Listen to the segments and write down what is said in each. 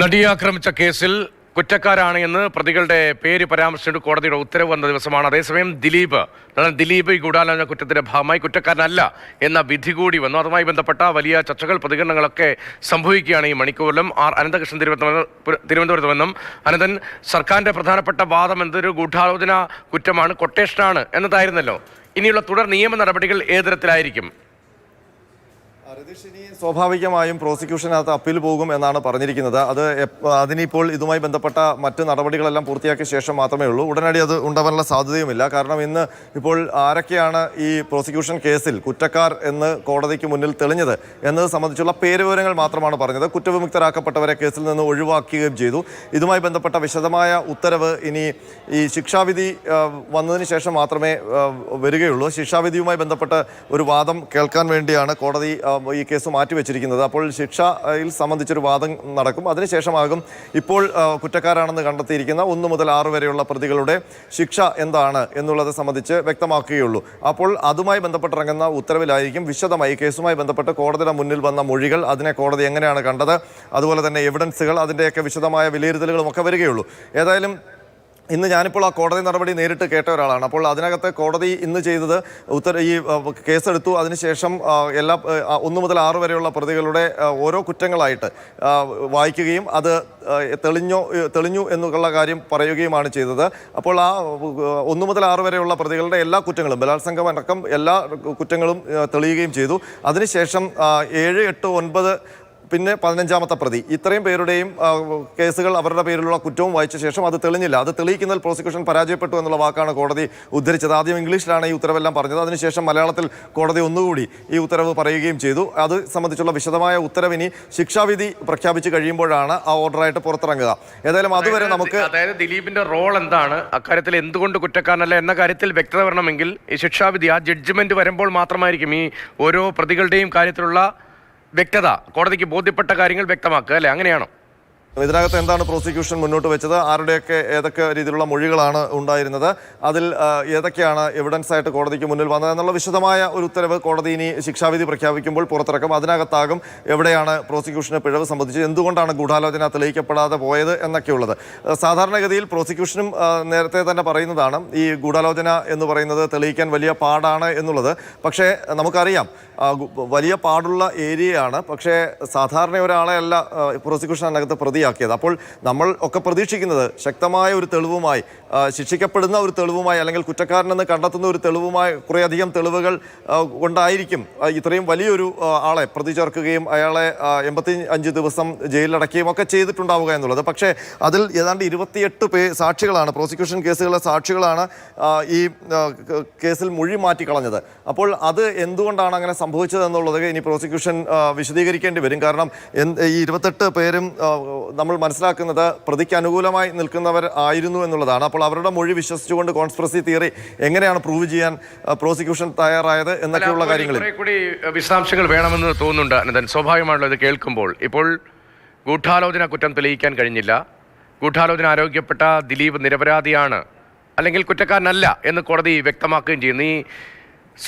നടിയെ ആക്രമിച്ച കേസിൽ കുറ്റക്കാരാണ് എന്ന് പ്രതികളുടെ പേര് പരാമർശിച്ചുകൊണ്ട് കോടതിയുടെ ഉത്തരവ് വന്ന ദിവസമാണ്. അതേസമയം ദിലീപ് ഈ ഗൂഢാലോചന കുറ്റത്തിന്റെ ഭാഗമായി കുറ്റക്കാരനല്ല എന്ന വിധി കൂടി വന്നു. അതുമായി ബന്ധപ്പെട്ട വലിയ ചർച്ചകൾ, പ്രതികരണങ്ങളൊക്കെ സംഭവിക്കുകയാണ് ഈ മണിക്കൂറിലും. അനന്തകൃഷ്ണൻ തിരുവനന്തപുരത്ത് നിന്നും. അനന്തൻ, സർക്കാരിന്റെ പ്രധാനപ്പെട്ട വാദം എന്തൊരു ഗൂഢാലോചന കുറ്റമാണ്, കൊട്ടേഷനാണ് എന്നതായിരുന്നല്ലോ. ഇനിയുള്ള തുടർ നിയമ നടപടികൾ ഏത് തരത്തിലായിരിക്കും? ഇനി സ്വാഭാവികമായും പ്രോസിക്യൂഷനകത്ത് അപ്പീൽ പോകും എന്നാണ് പറഞ്ഞിരിക്കുന്നത്. അതിനിപ്പോൾ ഇതുമായി ബന്ധപ്പെട്ട മറ്റ് നടപടികളെല്ലാം പൂർത്തിയാക്കിയ ശേഷം മാത്രമേ ഉള്ളൂ. ഉടനടി അത് ഉണ്ടാവാനുള്ള സാധ്യതയുമില്ല. കാരണം ഇന്ന് ഇപ്പോൾ ആരൊക്കെയാണ് ഈ പ്രോസിക്യൂഷൻ കേസിൽ കുറ്റക്കാർ എന്ന് കോടതിക്ക് മുന്നിൽ തെളിഞ്ഞത് എന്നത് സംബന്ധിച്ചുള്ള പേരുവിവരങ്ങൾ മാത്രമാണ് പറഞ്ഞത്. കുറ്റവിമുക്തരാക്കപ്പെട്ടവരെ കേസിൽ നിന്ന് ഒഴിവാക്കുകയും ചെയ്തു. ഇതുമായി ബന്ധപ്പെട്ട വിശദമായ ഉത്തരവ് ഇനി ഈ ശിക്ഷാവിധി വന്നതിന് ശേഷം മാത്രമേ വരികയുള്ളൂ. ശിക്ഷാവിധിയുമായി ബന്ധപ്പെട്ട് ഒരു വാദം കേൾക്കാൻ വേണ്ടിയാണ് കോടതി ഈ കേസ് മാറ്റിവെച്ചിരിക്കുന്നത്. അപ്പോൾ ശിക്ഷയിൽ സംബന്ധിച്ചൊരു വാദം നടക്കും. അതിനുശേഷമാകും ഇപ്പോൾ കുറ്റക്കാരാണെന്ന് കണ്ടെത്തിയിരിക്കുന്ന 1 മുതൽ 6 വരെയുള്ള പ്രതികളുടെ ശിക്ഷ എന്താണ് എന്നുള്ളത് സംബന്ധിച്ച് വ്യക്തമാക്കുകയുള്ളൂ. അപ്പോൾ അതുമായി ബന്ധപ്പെട്ടിറങ്ങുന്ന ഉത്തരവിലായിരിക്കും വിശദമായി കേസുമായി ബന്ധപ്പെട്ട് കോടതിയുടെ മുന്നിൽ വന്ന മൊഴികൾ, അതിനെ കോടതി എങ്ങനെയാണ് കണ്ടത്, അതുപോലെ തന്നെ എവിഡൻസുകൾ, അതിൻ്റെയൊക്കെ വിശദമായ വിലയിരുത്തലുകളും ഒക്കെ വരികയുള്ളൂ. ഏതായാലും ഇന്ന് ഞാനിപ്പോൾ ആ കോടതി നടപടി നേരിട്ട് കേട്ട ഒരാളാണ്. അപ്പോൾ അതിനകത്ത് കോടതി ഇന്ന് ചെയ്തത് ഈ കേസെടുത്തു. അതിനുശേഷം എല്ലാ 1 മുതൽ 6 വരെയുള്ള പ്രതികളുടെ ഓരോ കുറ്റങ്ങളായിട്ട് വായിക്കുകയും അത് തെളിഞ്ഞു എന്നുള്ള കാര്യം പറയുകയുമാണ് ചെയ്തത്. അപ്പോൾ ആ 1 മുതൽ 6 വരെയുള്ള പ്രതികളുടെ എല്ലാ കുറ്റങ്ങളും, ബലാത്സംഗം അടക്കം എല്ലാ കുറ്റങ്ങളും തെളിയുകയും ചെയ്തു. അതിനുശേഷം 7, 8, 9 പിന്നെ 15ാമത്തെ പ്രതി, ഇത്രയും പേരുടെയും കേസുകൾ, അവരുടെ പേരിലുള്ള കുറ്റവും വായിച്ച ശേഷം അത് തെളിഞ്ഞില്ല. അത് തെളിയിക്കുന്നതിൽ പ്രോസിക്യൂഷൻ പരാജയപ്പെട്ടു എന്നുള്ള വാക്കാണ് കോടതി ഉദ്ധരിച്ചത്. ആദ്യം ഇംഗ്ലീഷിലാണ് ഈ ഉത്തരവെല്ലാം പറഞ്ഞത്. അതിനുശേഷം മലയാളത്തിൽ കോടതി ഒന്നുകൂടി ഈ ഉത്തരവ് പറയുകയും ചെയ്തു. അത് സംബന്ധിച്ചുള്ള വിശദമായ ഉത്തരവിനി ശിക്ഷാവിധി പ്രഖ്യാപിച്ച് കഴിയുമ്പോഴാണ് ആ ഓർഡറായിട്ട് പുറത്തിറങ്ങുക. ഏതായാലും അതുവരെ നമുക്ക്, അതായത് ദിലീപിന്റെ റോൾ എന്താണ്, അക്കാര്യത്തിൽ എന്തുകൊണ്ട് കുറ്റക്കാരനല്ല എന്ന കാര്യത്തിൽ വ്യക്തത വരണമെങ്കിൽ ഈ ശിക്ഷാവിധി, ആ ജഡ്ജ്മെന്റ് വരുമ്പോൾ മാത്രമായിരിക്കും ഈ ഓരോ പ്രതികളുടെയും കാര്യത്തിലുള്ള വ്യക്തത, കോടതിക്ക് ബോധ്യപ്പെട്ട കാര്യങ്ങൾ വ്യക്തമാക്കുക, അല്ലേ? അങ്ങനെയാണോ? ഇതിനകത്ത് എന്താണ് പ്രോസിക്യൂഷൻ മുന്നോട്ട് വെച്ചത്, ആരുടെയൊക്കെ ഏതൊക്കെ രീതിയിലുള്ള മൊഴികളാണ് ഉണ്ടായിരുന്നത്, അതിൽ ഏതൊക്കെയാണ് എവിഡൻസ് ആയിട്ട് കോടതിക്ക് മുന്നിൽ വന്നത് എന്നുള്ള വിശദമായ ഒരു ഉത്തരവ് കോടതി ഇനി ശിക്ഷാവിധി പ്രഖ്യാപിക്കുമ്പോൾ പുറത്തിറക്കും. അതിനകത്താകും എവിടെയാണ് പ്രോസിക്യൂഷന് പിഴവ് സംബന്ധിച്ച്, എന്തുകൊണ്ടാണ് ഗൂഢാലോചന തെളിയിക്കപ്പെടാതെ പോയത് എന്നൊക്കെയുള്ളത്. സാധാരണഗതിയിൽ പ്രോസിക്യൂഷനും നേരത്തെ തന്നെ പറയുന്നതാണ് ഈ ഗൂഢാലോചന എന്ന് പറയുന്നത് തെളിയിക്കാൻ വലിയ പാടാണ് എന്നുള്ളത്. പക്ഷേ നമുക്കറിയാം വലിയ പാടുള്ള ഏരിയയാണ്. പക്ഷേ സാധാരണ ഒരാളെ അല്ല പ്രോസിക്യൂഷൻ അതിനകത്ത് പ്രതിയാക്കിയത്. അപ്പോൾ നമ്മൾ ഒക്കെ പ്രതീക്ഷിക്കുന്നത് ശക്തമായ ഒരു തെളിവുമായി, ശിക്ഷിക്കപ്പെടുന്ന ഒരു തെളിവുമായി, അല്ലെങ്കിൽ കുറ്റക്കാരനെന്ന് കണ്ടെത്തുന്ന ഒരു തെളിവുമായി, കുറേയധികം തെളിവുകൾ കൊണ്ടായിരിക്കും ഇത്രയും വലിയൊരു ആളെ പ്രതി ചേർക്കുകയും അയാളെ 85 ദിവസം ജയിലിലടക്കുകയും ഒക്കെ ചെയ്തിട്ടുണ്ടാവുക എന്നുള്ളത്. പക്ഷേ അതിൽ ഏതാണ്ട് 28 സാക്ഷികളാണ്, പ്രോസിക്യൂഷൻ കേസുകളിലെ സാക്ഷികളാണ് ഈ കേസിൽ മൊഴി മാറ്റിക്കളഞ്ഞത്. അപ്പോൾ അത് എന്തുകൊണ്ടാണ് അങ്ങനെ സംഭവിച്ചത് എന്നുള്ളത് ഇനി പ്രോസിക്യൂഷൻ വിശദീകരിക്കേണ്ടി വരും. കാരണം ഈ 28 പേരും നമ്മൾ മനസ്സിലാക്കുന്നത് പ്രതിക്ക് അനുകൂലമായി നിൽക്കുന്നവർ ആയിരുന്നു എന്നുള്ളതാണ്. അപ്പോൾ അവരുടെ മൊഴി വിശ്വസിച്ചുകൊണ്ട് കോൺസ്പിറസി തിയറി എങ്ങനെയാണ് പ്രൂവ് ചെയ്യാൻ പ്രോസിക്യൂഷൻ തയ്യാറായത് എന്നൊക്കെയുള്ള കാര്യങ്ങളിൽ കൂടി വിശദാംശങ്ങൾ വേണമെന്ന് തോന്നുന്നുണ്ട് അനന്തൻ. സ്വാഭാവികമാണല്ലോ ഇത് കേൾക്കുമ്പോൾ. ഇപ്പോൾ ഗൂഢാലോചന കുറ്റം തെളിയിക്കാൻ കഴിഞ്ഞില്ല. ഗൂഢാലോചന ആരോഗ്യപ്പെട്ട ദിലീപ് നിരപരാധിയാണ്, അല്ലെങ്കിൽ കുറ്റക്കാരനല്ല എന്ന് കോടതി വ്യക്തമാക്കുകയും ചെയ്യുന്നു. ഈ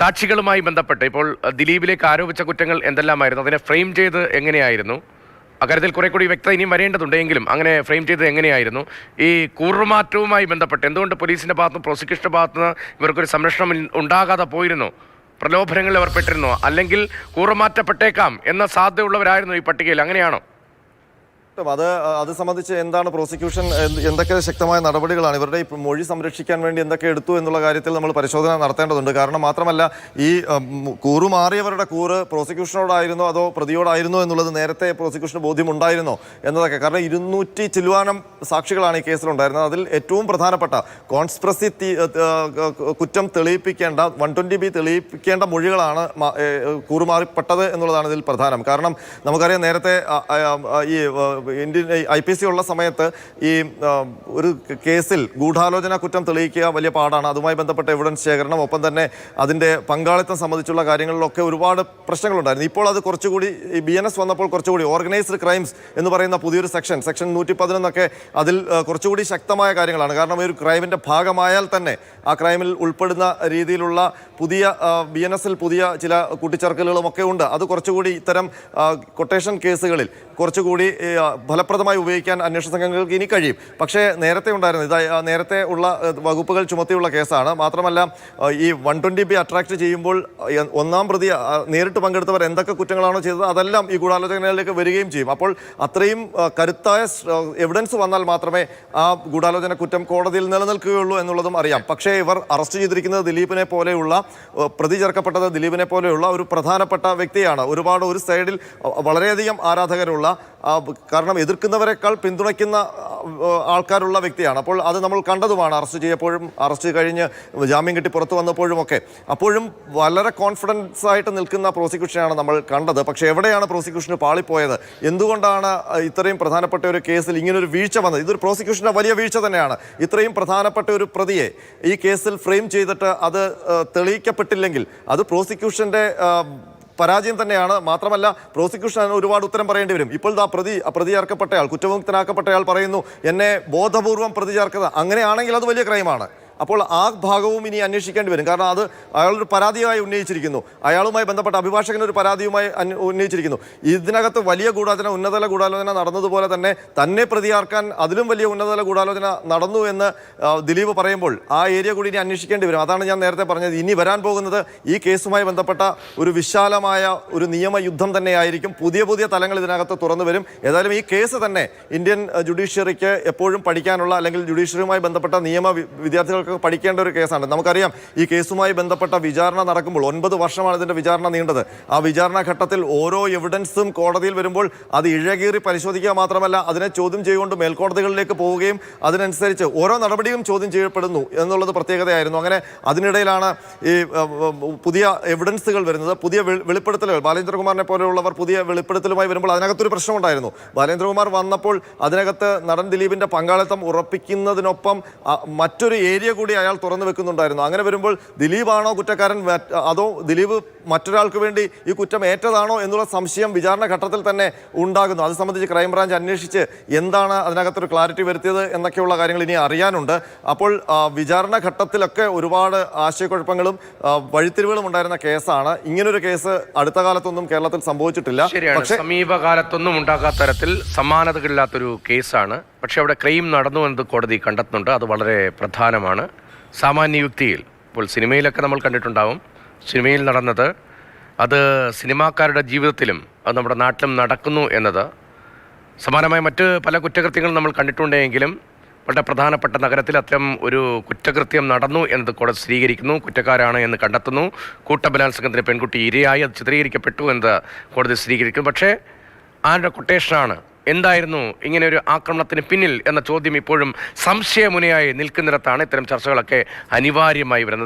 സാക്ഷികളുമായി ബന്ധപ്പെട്ട് ഇപ്പോൾ ദിലീപിലേക്ക് ആരോപിച്ച കുറ്റങ്ങൾ എന്തെല്ലാമായിരുന്നു, അതിനെ ഫ്രെയിം ചെയ്ത് എങ്ങനെയായിരുന്നു, അക്കാര്യത്തിൽ കുറെ കൂടി വ്യക്തത ഇനിയും വരേണ്ടതുണ്ടെങ്കിലും അങ്ങനെ ഫ്രെയിം ചെയ്ത് എങ്ങനെയായിരുന്നു, ഈ കൂറുമാറ്റവുമായി ബന്ധപ്പെട്ട് എന്തുകൊണ്ട് പോലീസിന്റെ ഭാഗത്തുനിന്ന് പ്രോസിക്യൂഷന്റെ ഭാഗത്തുനിന്ന് ഇവർക്കൊരു സംരക്ഷണം ഉണ്ടാകാതെ പോയിരുന്നു, പ്രലോഭനങ്ങളിൽ അവർ പെട്ടിരുന്നോ, അല്ലെങ്കിൽ കൂറുമാറ്റപ്പെട്ടേക്കാം എന്ന സാധ്യതയുള്ളവരായിരുന്നു ഈ പട്ടികയിൽ, അങ്ങനെയാണോ? അത് സംബന്ധിച്ച് എന്താണ് പ്രോസിക്യൂഷൻ, എന്തൊക്കെ ശക്തമായ നടപടികളാണ് ഇവരുടെ ഈ മൊഴി സംരക്ഷിക്കാൻ വേണ്ടി എന്തൊക്കെ എടുത്തു എന്നുള്ള കാര്യത്തിൽ നമ്മൾ പരിശോധന നടത്തേണ്ടതുണ്ട്. കാരണം മാത്രമല്ല ഈ കൂറുമാറിയവരുടെ കൂറ് പ്രോസിക്യൂഷനോടായിരുന്നോ അതോ പ്രതിയോടായിരുന്നോ എന്നുള്ളത് നേരത്തെ പ്രോസിക്യൂഷന് ബോധ്യമുണ്ടായിരുന്നോ എന്നതൊക്കെ. കാരണം 200 ചില്ലുവാനം സാക്ഷികളാണ് ഈ കേസിലുണ്ടായിരുന്നത്. അതിൽ ഏറ്റവും പ്രധാനപ്പെട്ട കോൺസ്പിറസി കുറ്റം തെളിയിപ്പിക്കേണ്ട 120B തെളിയിപ്പിക്കേണ്ട മൊഴികളാണ് കൂറുമാറിപ്പെട്ടത് എന്നുള്ളതാണ് ഇതിൽ പ്രധാനം. കാരണം നമുക്കറിയാം നേരത്തെ ഈ ഇന്ത്യൻ IPC ഉള്ള സമയത്ത് ഈ ഒരു കേസിൽ ഗൂഢാലോചന കുറ്റം തെളിയിക്കുക വലിയ പാടാണ്. അതുമായി ബന്ധപ്പെട്ട എവിഡൻസ് ശേഖരണം, ഒപ്പം തന്നെ അതിൻ്റെ പങ്കാളിത്തം സംബന്ധിച്ചുള്ള കാര്യങ്ങളിലൊക്കെ ഒരുപാട് പ്രശ്നങ്ങളുണ്ടായിരുന്നു. ഇപ്പോൾ അത് കുറച്ചുകൂടി ഈ BNS വന്നപ്പോൾ കുറച്ചുകൂടി ഓർഗനൈസ്ഡ് ക്രൈംസ് എന്ന് പറയുന്ന പുതിയൊരു സെക്ഷൻ 111 അതിൽ കുറച്ചുകൂടി ശക്തമായ കാര്യങ്ങളാണ്. കാരണം ഒരു ക്രൈമിൻ്റെ ഭാഗമായാൽ തന്നെ ആ ക്രൈമിൽ ഉൾപ്പെടുന്ന രീതിയിലുള്ള പുതിയ BNS പുതിയ ചില കൂട്ടിച്ചേർക്കലുകളും ഒക്കെ ഉണ്ട്. അത് കുറച്ചുകൂടി ഇത്തരം കൊട്ടേഷൻ കേസുകളിൽ കുറച്ചുകൂടി ഫലപ്രദമായി ഉപയോഗിക്കാൻ അന്വേഷണ സംഘങ്ങൾക്ക് ഇനി കഴിയും. പക്ഷേ നേരത്തെ ഉണ്ടായിരുന്നു നേരത്തെ ഉള്ള വകുപ്പുകൾ ചുമത്തിയുള്ള കേസാണ്. മാത്രമല്ല ഈ 120B അട്രാക്ട് ചെയ്യുമ്പോൾ ഒന്നാം പ്രതി നേരിട്ട് പങ്കെടുത്തവർ എന്തൊക്കെ കുറ്റങ്ങളാണോ ചെയ്തത് അതെല്ലാം ഈ ഗൂഢാലോചനകളിലേക്ക് വരികയും ചെയ്യും. അപ്പോൾ അത്രയും കരുത്തായ എവിഡൻസ് വന്നാൽ മാത്രമേ ആ ഗൂഢാലോചന കുറ്റം കോടതിയിൽ നിലനിൽക്കുകയുള്ളൂ എന്നുള്ളതും അറിയാം. പക്ഷേ ഇവർ അറസ്റ്റ് ചെയ്തിരിക്കുന്നത് ദിലീപിനെ പോലെയുള്ള പ്രതി ചേർക്കപ്പെട്ടത് ദിലീപിനെ പോലെയുള്ള ഒരു പ്രധാനപ്പെട്ട വ്യക്തിയാണ്. ഒരു സൈഡിൽ വളരെയധികം ആരാധകരുള്ള, കാരണം എതിർക്കുന്നവരെക്കാൾ പിന്തുണയ്ക്കുന്ന ആൾക്കാരുള്ള വ്യക്തിയാണ്. അപ്പോൾ അത് നമ്മൾ കണ്ടതുമാണ് അറസ്റ്റ് ചെയ്യപ്പോഴും അറസ്റ്റ് കഴിഞ്ഞ് ജാമ്യം കിട്ടി പുറത്തു വന്നപ്പോഴും ഒക്കെ. അപ്പോഴും വളരെ കോൺഫിഡൻസ് ആയിട്ട് നിൽക്കുന്ന പ്രോസിക്യൂഷനാണ് നമ്മൾ കണ്ടത്. പക്ഷേ എവിടെയാണ് പ്രോസിക്യൂഷന് പാളിപ്പോയത്? എന്തുകൊണ്ടാണ് ഇത്രയും പ്രധാനപ്പെട്ട ഒരു കേസിൽ ഇങ്ങനൊരു വീഴ്ച വന്നത്? ഇതൊരു പ്രോസിക്യൂഷൻ്റെ വലിയ വീഴ്ച തന്നെയാണ്. ഇത്രയും പ്രധാനപ്പെട്ട ഒരു പ്രതിയെ ഈ കേസിൽ ഫ്രെയിം ചെയ്തിട്ട് അത് തെളിയിക്കപ്പെട്ടില്ലെങ്കിൽ അത് പ്രോസിക്യൂഷൻ്റെ പരാജയം തന്നെയാണ്. മാത്രമല്ല പ്രോസിക്യൂഷൻ ഒരുപാട് ഉത്തരം പറയേണ്ടി വരും. ഇപ്പോൾ പ്രതി ചേർക്കപ്പെട്ടയാൾ, കുറ്റവിമുക്തനാക്കപ്പെട്ടയാൾ പറയുന്നു എന്നെ ബോധപൂർവം പ്രതി ചേർക്കുന്നത്. അങ്ങനെയാണെങ്കിൽ അത് വലിയ ക്രൈമാണ്. അപ്പോൾ ആ ഭാഗവും ഇനി അന്വേഷിക്കേണ്ടി വരും. കാരണം അത് അയാളൊരു പരാതിയായി ഉന്നയിച്ചിരിക്കുന്നു. അയാളുമായി ബന്ധപ്പെട്ട അഭിഭാഷകൻ ഒരു പരാതിയുമായി ഉന്നയിച്ചിരിക്കുന്നു. ഇതിനകത്ത് വലിയ ഗൂഢാലോചന, ഉന്നതതല ഗൂഢാലോചന നടന്നതുപോലെ തന്നെ പ്രതിയാർക്കാൻ അതിലും വലിയ ഉന്നതതല ഗൂഢാലോചന നടന്നു എന്ന് ദിലീപ് പറയുമ്പോൾ ആ ഏരിയ കൂടി ഇനി അന്വേഷിക്കേണ്ടി വരും. അതാണ് ഞാൻ നേരത്തെ പറഞ്ഞത്. ഇനി വരാൻ പോകുന്നത് ഈ കേസുമായി ബന്ധപ്പെട്ട ഒരു വിശാലമായ ഒരു നിയമയുദ്ധം തന്നെയായിരിക്കും. പുതിയ തലങ്ങൾ ഇതിനകത്ത് തുറന്നു വരും. ഏതായാലും ഈ കേസ് തന്നെ ഇന്ത്യൻ ജുഡീഷ്യറിക്ക് എപ്പോഴും പഠിക്കാനുള്ള, അല്ലെങ്കിൽ ജുഡീഷ്യറിയുമായി ബന്ധപ്പെട്ട നിയമ വിദ്യാർത്ഥികൾ പഠിക്കേണ്ട ഒരു കേസാണ്. നമുക്കറിയാം ഈ കേസുമായി ബന്ധപ്പെട്ട വിചാരണ നടക്കുമ്പോൾ 9 വർഷമാണ് ഇതിന്റെ വിചാരണ നീണ്ടത്. ആ വിചാരണ ഘട്ടത്തിൽ ഓരോ എവിഡൻസും കോടതിയിൽ വരുമ്പോൾ അത് ഇഴകീറി പരിശോധിക്കുക മാത്രമല്ല അതിനെ ചോദ്യം ചെയ്തുകൊണ്ട് മേൽക്കോടതികളിലേക്ക് പോവുകയും അതിനനുസരിച്ച് ഓരോ നടപടിയും ചോദ്യം ചെയ്യപ്പെടുന്നു എന്നുള്ളത് പ്രത്യേകതയായിരുന്നു. അങ്ങനെ അതിനിടയിലാണ് ഈ പുതിയ എവിഡൻസുകൾ വരുന്നത്, പുതിയ വെളിപ്പെടുത്തലുകൾ. ബാലേന്ദ്രകുമാറിനെ പോലെയുള്ളവർ പുതിയ വെളിപ്പെടുത്തലുമായി വരുമ്പോൾ അതിനകത്തൊരു പ്രശ്നമുണ്ടായിരുന്നു. ബാലേന്ദ്രകുമാർ വന്നപ്പോൾ അതിനകത്ത് നടൻ ദിലീപിന്റെ പങ്കാളിത്തം ഉറപ്പിക്കുന്നതിനൊപ്പം മറ്റൊരു ഏരിയ കൂടി അയാൾ തുറന്നു വെക്കുന്നുണ്ടായിരുന്നു. അങ്ങനെ വരുമ്പോൾ ദിലീപാണോ കുറ്റക്കാരൻ, അതോ ദിലീപ് മറ്റൊരാൾക്ക് വേണ്ടി ഈ കുറ്റം ഏറ്റതാണോ എന്നുള്ള സംശയം വിചാരണ ഘട്ടത്തിൽ തന്നെ ഉണ്ടാകുന്നു. അത് സംബന്ധിച്ച് ക്രൈംബ്രാഞ്ച് അന്വേഷിച്ച് എന്താണ് അതിനകത്തൊരു ക്ലാരിറ്റി വരുത്തിയത് എന്നൊക്കെയുള്ള കാര്യങ്ങൾ ഇനി അറിയാനുണ്ട്. അപ്പോൾ വിചാരണ ഘട്ടത്തിലൊക്കെ ഒരുപാട് ആശയക്കുഴപ്പങ്ങളും വഴിത്തിരിവുകളും ഉണ്ടായിരുന്ന കേസാണ്. ഇങ്ങനൊരു കേസ് അടുത്ത കാലത്തൊന്നും കേരളത്തിൽ സംഭവിച്ചിട്ടില്ല. പക്ഷേ സമീപകാലത്തൊന്നും ഉണ്ടാകാത്ത തരത്തിൽ സമാനതകളില്ലാത്തൊരു കേസാണ്. പക്ഷെ അവിടെ ക്രൈം നടന്നു എന്നത് കോടതി കണ്ടെത്തുന്നുണ്ട്. അത് വളരെ പ്രധാനമാണ്. സാമാന്യ യുക്തിയിൽ ഇപ്പോൾ സിനിമയിലൊക്കെ നമ്മൾ കണ്ടിട്ടുണ്ടാവും, സിനിമയിൽ നടന്നത് അത് സിനിമാക്കാരുടെ ജീവിതത്തിലും അത് നമ്മുടെ നാട്ടിലും നടക്കുന്നു എന്നത്. സമാനമായ മറ്റ് പല കുറ്റകൃത്യങ്ങളും നമ്മൾ കണ്ടിട്ടുണ്ടെങ്കിലും വളരെ പ്രധാനപ്പെട്ട നഗരത്തിൽ അത്തരം ഒരു കുറ്റകൃത്യം നടന്നു എന്നത് കോടതി സ്ഥിരീകരിക്കുന്നു. കുറ്റക്കാരാണ് എന്ന് കണ്ടെത്തുന്നു. കൂട്ടബലാത്സംഗത്തിന് പെൺകുട്ടി ഇരയായി അത് ചിത്രീകരിക്കപ്പെട്ടു എന്നത് കോടതി സ്ഥിരീകരിക്കുന്നു. പക്ഷേ ആരുടെ കൊട്ടേഷനാണ്, എന്തായിരുന്നു ഇങ്ങനെ ഒരു ആക്രമണത്തിന് പിന്നിൽ എന്ന ചോദ്യം ഇപ്പോഴും സംശയമുനയായി നിൽക്കുന്നിടത്താണ് ഇത്തരം ചർച്ചകളൊക്കെ അനിവാര്യമായി വരുന്നത്.